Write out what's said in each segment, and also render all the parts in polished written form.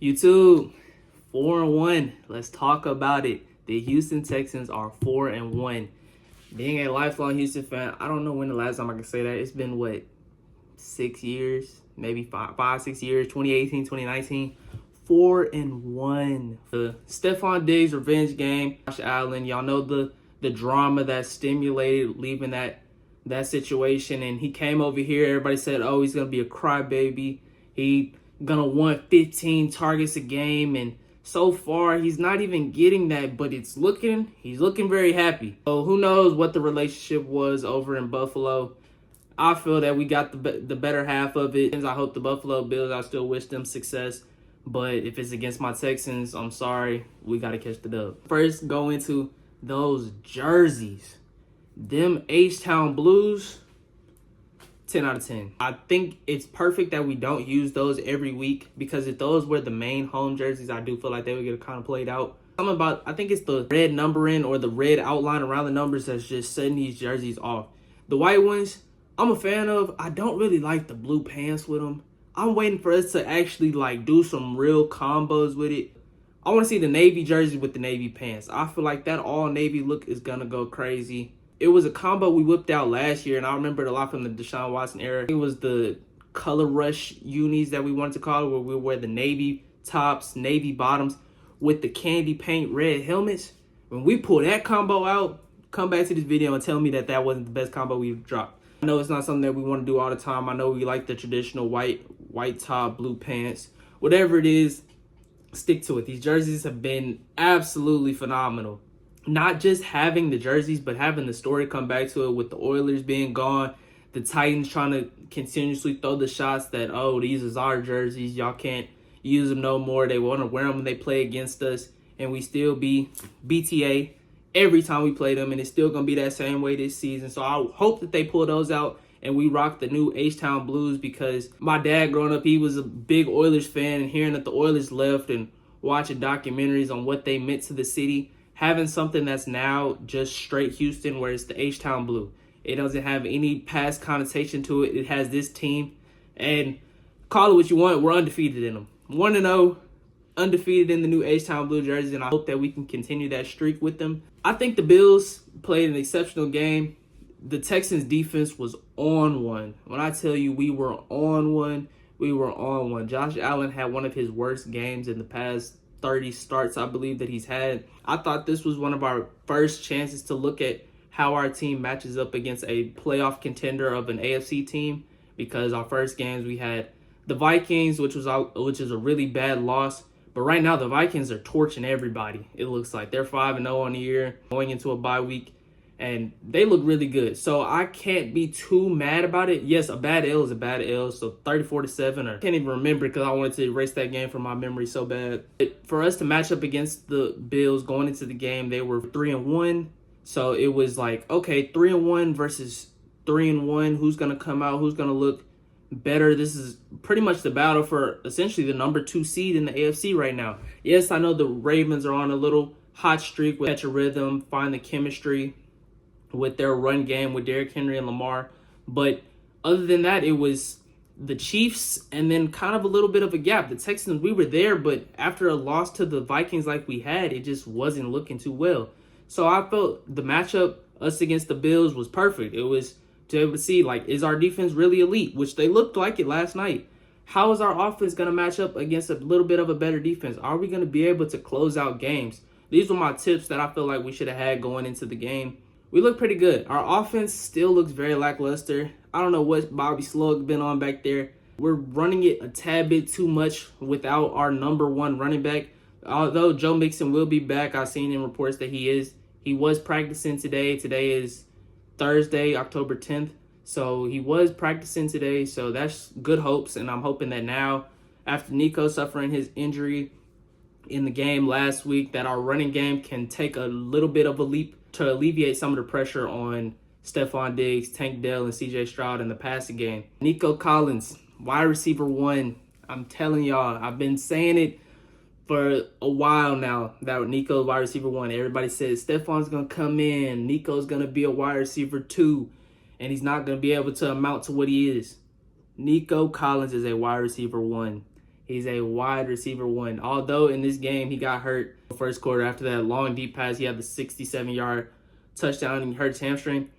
YouTube, 4-1. Let's talk about it. The Houston Texans are 4-1. Being a lifelong Houston fan, I don't know when the last time I can say that. It's been, 6 years? Maybe 6 years, 2018, 2019. 4-1. The Stefon Diggs revenge game. Josh Allen, y'all know the drama that stimulated leaving that situation. And he came over here. Everybody said, oh, he's going to be a crybaby. He going to want 15 targets a game. And so far, he's not even getting that, but he's looking very happy. So who knows what the relationship was over in Buffalo. I feel that we got the better half of it. I hope the Buffalo Bills, I still wish them success. But if it's against my Texans, I'm sorry. We got to catch the dub. First, go into those jerseys. Them H-Town Blues, 10 out of 10. I think it's perfect that we don't use those every week, because if those were the main home jerseys, I do feel like they would get kind of played out. Something about, I think it's the red numbering or the red outline around the numbers that's just setting these jerseys off. The white ones, I'm a fan of. I don't really like the blue pants with them. I'm waiting for us to actually do some real combos with it. I want to see the navy jersey with the navy pants. I feel like that all navy look is going to go crazy. It was a combo we whipped out last year, and I remember it a lot from the Deshaun Watson era. It was the color rush unis that we wanted to call it, where we wear the navy tops, navy bottoms with the candy paint red helmets. When we pull that combo out, come back to this video and tell me that wasn't the best combo we've dropped. I know it's not something that we want to do all the time. I know we like the traditional white top, blue pants. Whatever it is, stick to it. These jerseys have been absolutely phenomenal. Not just having the jerseys, but having the story come back to it with the Oilers being gone, the Titans trying to continuously throw the shots that, oh, these is our jerseys, y'all can't use them no more. They want to wear them when they play against us, and we still be BTA every time we play them, and it's still going to be that same way this season. So I hope that they pull those out and we rock the new H-Town Blues, because my dad growing up, he was a big Oilers fan, and hearing that the Oilers left and watching documentaries on what they meant to the city, having something that's now just straight Houston where it's the H-Town Blue. It doesn't have any past connotation to it. It has this team, and call it what you want, we're undefeated in them. 1-0, undefeated in the new H-Town Blue jerseys, and I hope that we can continue that streak with them. I think the Bills played an exceptional game. The Texans defense was on one. When I tell you we were on one, we were on one. Josh Allen had one of his worst games in the past 30 starts, I believe, that he's had. I thought this was one of our first chances to look at how our team matches up against a playoff contender of an AFC team, because our first games we had the Vikings, which is a really bad loss. But right now the Vikings are torching everybody. It looks like they're 5-0 on the year, going into a bye week, and they look really good. So I can't be too mad about it. Yes, a bad L is a bad L. So 34-7, or I can't even remember because I wanted to erase that game from my memory so bad. But for us to match up against the Bills going into the game, they were 3-1. So it was like, okay, 3-1 versus 3-1. Who's going to come out? Who's going to look better? This is pretty much the battle for essentially the number 2 seed in the AFC right now. Yes, I know the Ravens are on a little hot streak with catch a rhythm, find the chemistry with their run game with Derrick Henry and Lamar. But other than that, it was the Chiefs and then kind of a little bit of a gap. The Texans, we were there, but after a loss to the Vikings like we had, it just wasn't looking too well. So I felt the matchup, us against the Bills, was perfect. It was to be able to see, is our defense really elite, which they looked like it last night. How is our offense going to match up against a little bit of a better defense? Are we going to be able to close out games? These were my tips that I feel like we should have had going into the game. We look pretty good. Our offense still looks very lackluster. I don't know what Bobby Slug's been on back there. We're running it a tad bit too much without our number 1 running back. Although Joe Mixon will be back, I've seen in reports that he was practicing today. Today is Thursday, October 10th. So he was practicing today. So that's good hopes. And I'm hoping that now, after Nico suffering his injury in the game last week, that our running game can take a little bit of a leap to alleviate some of the pressure on Stefon Diggs, Tank Dell, and CJ Stroud in the passing game. Nico Collins, wide receiver 1. I'm telling y'all, I've been saying it for a while now that Nico's wide receiver 1. Everybody says Stefon's going to come in, Nico's going to be a wide receiver 2, and he's not going to be able to amount to what he is. Nico Collins is a wide receiver 1. He's a wide receiver one. Although in this game he got hurt first quarter after that long deep pass. He had the 67-yard touchdown and he hurt his hamstring.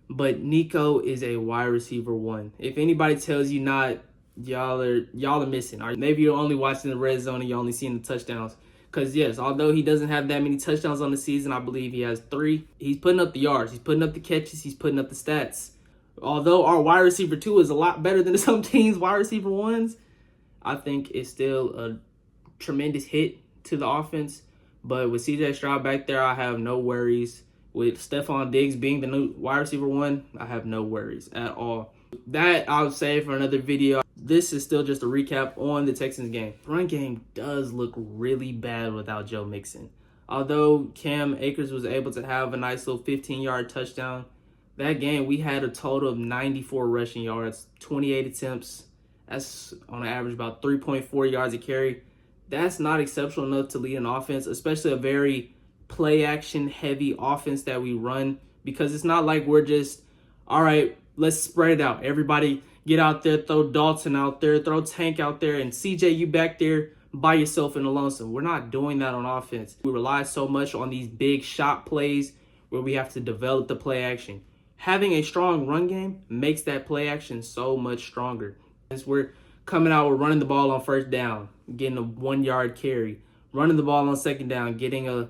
But Nico is a wide receiver one. If anybody tells you not, y'all are missing. Or maybe you're only watching the red zone and you're only seeing the touchdowns. Because yes, although he doesn't have that many touchdowns on the season, I believe he has 3. He's putting up the yards. He's putting up the catches. He's putting up the stats. Although our wide receiver 2 is a lot better than some teams' wide receiver 1s, I think it's still a tremendous hit to the offense. But with CJ Stroud back there, I have no worries. With Stefon Diggs being the new wide receiver 1, I have no worries at all. That I'll save for another video. This is still just a recap on the Texans game. Run game does look really bad without Joe Mixon. Although Cam Akers was able to have a nice little 15-yard touchdown, that game we had a total of 94 rushing yards, 28 attempts. That's on average about 3.4 yards a carry. That's not exceptional enough to lead an offense, especially a very play-action heavy offense that we run, because it's not like we're just, all right, let's spread it out. Everybody get out there, throw Dalton out there, throw Tank out there, and CJ, you back there by yourself in the lonesome. We're not doing that on offense. We rely so much on these big shot plays where we have to develop the play action. Having a strong run game makes that play action so much stronger. As we're coming out, we're running the ball on first down, getting a 1-yard carry, running the ball on second down, getting a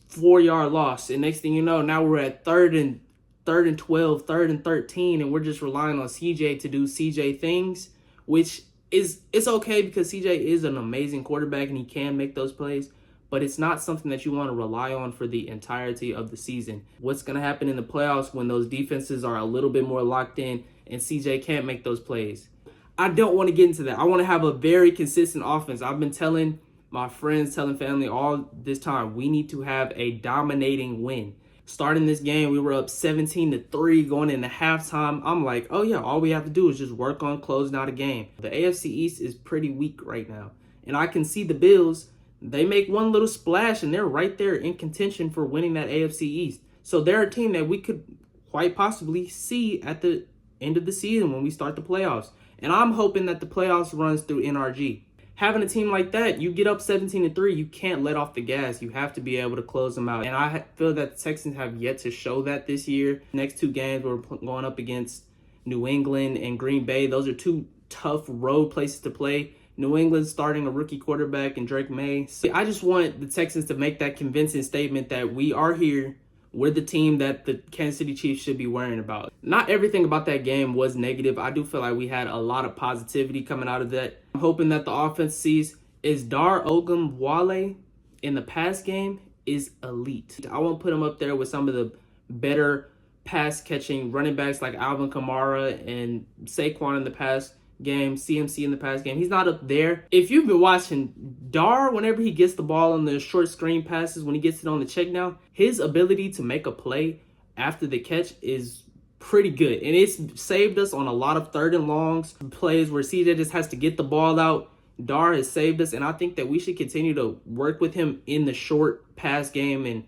4-yard loss. And next thing you know, now we're at third and 12, third and 13, and we're just relying on CJ to do CJ things, which it's okay because CJ is an amazing quarterback and he can make those plays, but it's not something that you want to rely on for the entirety of the season. What's going to happen in the playoffs when those defenses are a little bit more locked in and CJ can't make those plays? I don't want to get into that. I want to have a very consistent offense. I've been telling my friends, telling family all this time, we need to have a dominating win. Starting this game, we were up 17-3 going into halftime. I'm like, oh yeah, all we have to do is just work on closing out a game. The AFC East is pretty weak right now. And I can see the Bills, they make one little splash and they're right there in contention for winning that AFC East. So they're a team that we could quite possibly see at the end of the season when we start the playoffs. And I'm hoping that the playoffs runs through NRG. Having a team like that, you get up 17-3, you can't let off the gas. You have to be able to close them out. And I feel that the Texans have yet to show that this year. Next 2 games, we're going up against New England and Green Bay. Those are 2 tough road places to play. New England starting a rookie quarterback in Drake May. So I just want the Texans to make that convincing statement that we are here. We're the team that the Kansas City Chiefs should be worrying about. Not everything about that game was negative. I do feel like we had a lot of positivity coming out of that. I'm hoping that the offense sees is Dar Ogunbowale in the pass game is elite. I won't put him up there with some of the better pass-catching running backs like Alvin Kamara and Saquon in the pass game, CMC in the pass game. He's not up there. If you've been watching Dar, whenever he gets the ball on the short screen passes, when he gets it on the check down, his ability to make a play after the catch is pretty good. And it's saved us on a lot of third and longs, plays where CJ just has to get the ball out. Dar has saved us, and I think that we should continue to work with him in the short pass game and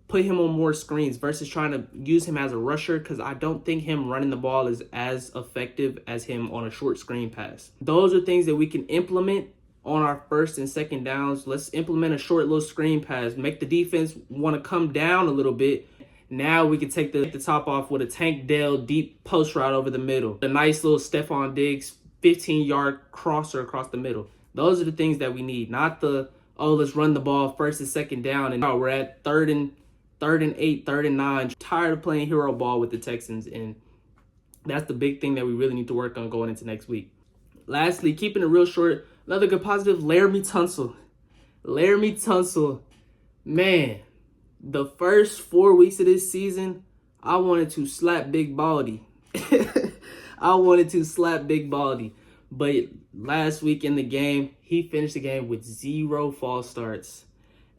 put him on more screens versus trying to use him as a rusher, because I don't think him running the ball is as effective as him on a short screen pass. Those are things that we can implement on our first and second downs. Let's implement a short little screen pass, make the defense want to come down a little bit. Now we can take the top off with a Tank Dell deep post route over the middle. A nice little Stefon Diggs 15-yard crosser across the middle. Those are the things that we need, not the, oh, let's run the ball first and second down, and now we're at third and 8, third and 9. Tired of playing hero ball with the Texans, and that's the big thing that we really need to work on going into next week. Lastly, keeping it real short, another good positive, Laramie Tunsil. Laramie Tunsil, man, the first 4 weeks of this season, I wanted to slap Big Baldy. But last week in the game, he finished the game with 0 false starts.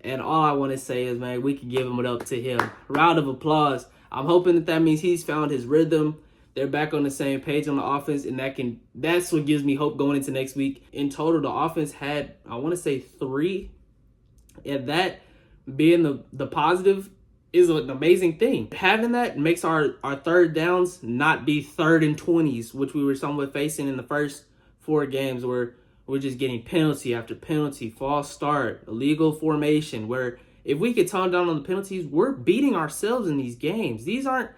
And all I want to say is, man, we can give it up to him. Round of applause. I'm hoping that means he's found his rhythm. They're back on the same page on the offense, and that's what gives me hope going into next week. In total, the offense had, I want to say, 3. And that being the positive is an amazing thing. Having that makes our third downs not be 3rd and 20s, which we were somewhat facing in the first 4 games, where we're just getting penalty after penalty, false start, illegal formation, where if we could tone down on the penalties, we're beating ourselves in these games. These aren't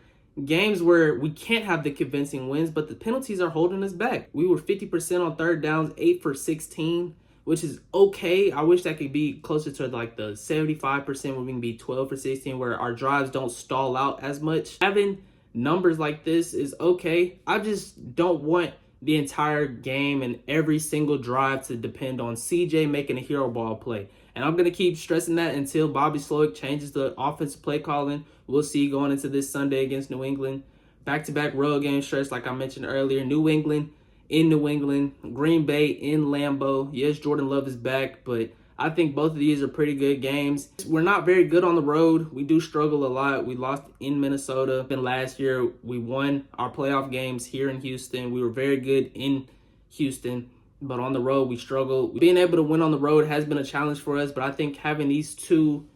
games where we can't have the convincing wins, but the penalties are holding us back. We were 50% on third downs, 8 for 16, which is okay. I wish that could be closer to like the 75% where we can be 12 for 16, where our drives don't stall out as much. Having numbers like this is okay. I just don't want the entire game and every single drive to depend on CJ making a hero ball play. And I'm going to keep stressing that until Bobby Slowick changes the offensive play calling. We'll see going into this Sunday against New England. Back-to-back road game stretch, like I mentioned earlier. New England in New England. Green Bay in Lambeau. Yes, Jordan Love is back, but I think both of these are pretty good games. We're not very good on the road. We do struggle a lot. We lost in Minnesota. And last year, we won our playoff games here in Houston. We were very good in Houston, but on the road, we struggle. Being able to win on the road has been a challenge for us, but I think having these two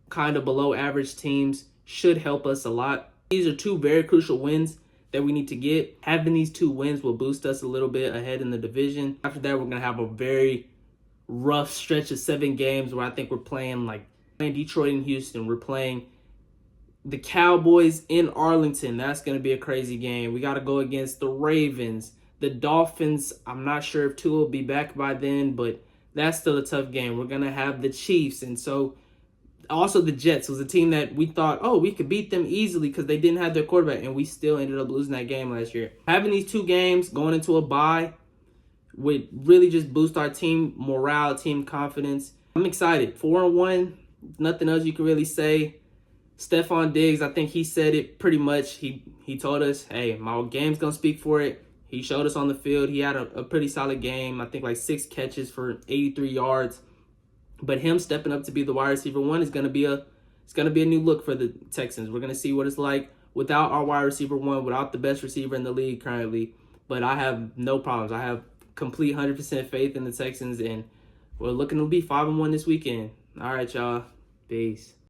kind of below average teams should help us a lot. These are two very crucial wins that we need to get. Having these two wins will boost us a little bit ahead in the division. After that, we're going to have a very rough stretch of 7 games where I think we're playing Detroit and Houston. We're playing the Cowboys in Arlington. That's going to be a crazy game. We got to go against the Ravens. The Dolphins, I'm not sure if Tua will be back by then, but that's still a tough game. We're going to have the Chiefs. And so also the Jets was a team that we thought, oh, we could beat them easily because they didn't have their quarterback, and we still ended up losing that game last year. Having these 2 games going into a bye would really just boost our team morale, team confidence. I'm excited. 4-1, nothing else you can really say. Stefon Diggs, I think he said it pretty much. He told us, hey, my game's going to speak for it. He showed us on the field. He had a pretty solid game. I think 6 catches for 83 yards. But him stepping up to be the wide receiver 1 is going to be a new look for the Texans. We're going to see what it's like without our wide receiver 1, without the best receiver in the league currently. But I have no problems. I have complete 100% faith in the Texans, and we're looking to be 5-1 this weekend. All right, y'all. Peace.